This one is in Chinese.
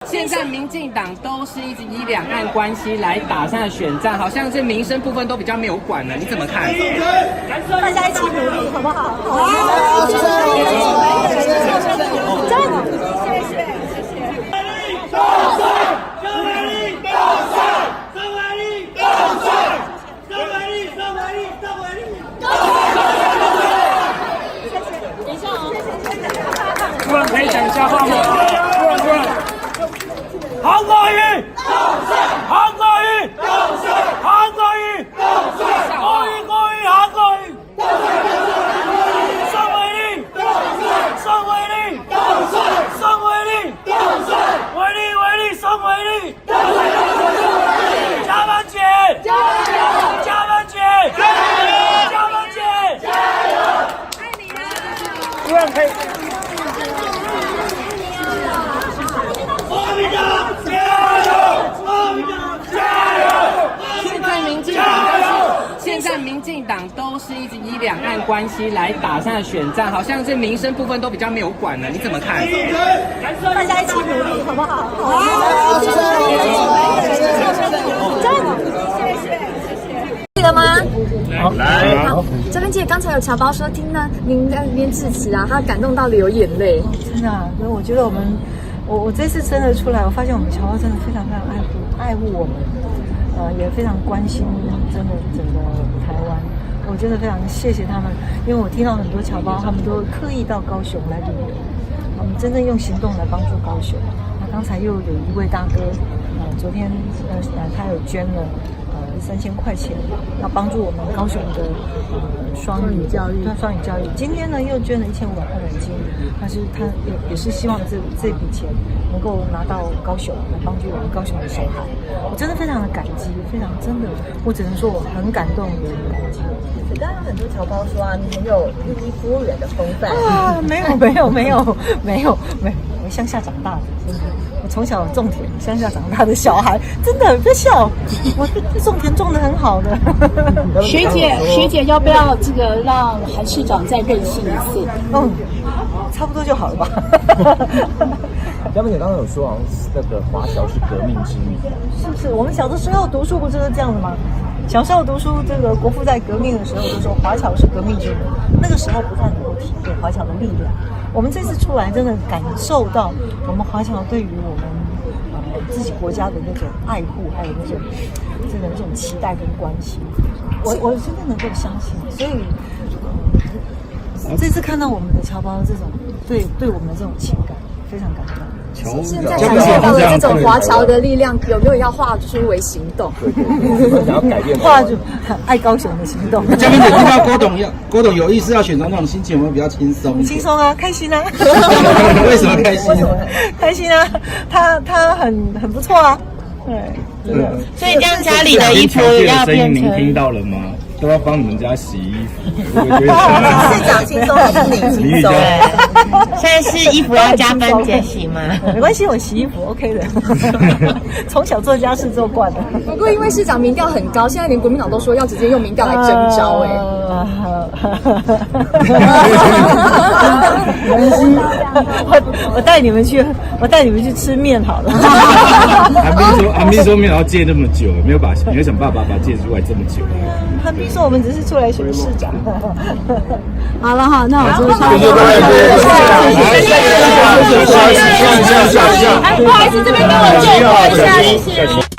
现在民进党都是一直以两岸关系来打上的选战，好像这民生部分都比较没有管了，你怎么看？大家一起努力，好不好？好，谢谢，加油！谢谢。突然可以讲一下话吗？突然，韩国瑜，韩国瑜，韩国瑜，国瑜，韩国瑜，宋伟立，宋伟立，加班姐，爱你啊！突然可以。现在民进党都是一直以两岸关系来打上的选战，好像这民生部分都比较没有管了，你怎么看？大家一起努力，好不好？好，谢谢，加油！谢谢。记得吗？好，来，好，嘉宾姐刚才有侨胞说听到您在那边致辞啊，他感动到流眼泪。真的啊，所以我觉得我这次真的出来，我发现我们侨胞真的非常爱护我们，也非常关心真的整个台湾。我真的非常谢谢他们，因为我听到很多侨胞他们都刻意到高雄来旅游，我们真正用行动来帮助高雄。那刚才又有一位大哥，昨天他有捐了3000块钱，要帮助我们高雄的双语教育。今天呢又捐了1500块美金，但是他也是希望这笔钱能够拿到高雄来帮助我们高雄的小孩。我真的非常的感激，非常真的，我只能说我很感动，也很感激。刚刚很多侨胞说啊，你很有第一夫人的风范啊！没有，我乡下长大的，真的，我从小种田，乡下长大的小孩，真的别笑，我种田种得很好的。学姐要不要这个让韩市长再任性一次？差不多就好了吧。嘉宾姐刚刚有说，好像那个华侨是革命之女，是不是？我们小的时候读书不就是这样的吗？小时候读书，这个国父在革命的时候就说华侨是革命之母，那个时候不太能够体会华侨的力量。我们这次出来，真的感受到我们华侨对于我们自己国家的那种爱护，还有那种期待跟关心。我真的能够相信，所以这次看到我们的侨胞这种对我们的这种情感，非常感动。现在感受到了这种华侨的力量，有没有要化出为行动？对，想要改变，化出爱高雄的行动。嘉宾姐听到郭董有意思要选总统，心情有没有比较轻松？轻松啊，开心啊！为什么开心？开心啊！他很不错啊。对，所以这样家里的衣服要变成。您听到了吗？都要帮你们家洗衣服。市长轻松还是你轻松？现在是衣服要加分姐洗吗？没关系，我洗衣服 OK 的。从小做家事做惯了。不过因为市长民调很高，现在连国民党都说要直接用民调来征召我带你们去吃面好了。韩冰说没有要戒这么久，没有想办法把戒出来这么久。韩冰说我们只是出来选市长。好了哈，那我就谢谢。不好意思，这边跟我借一下，谢谢。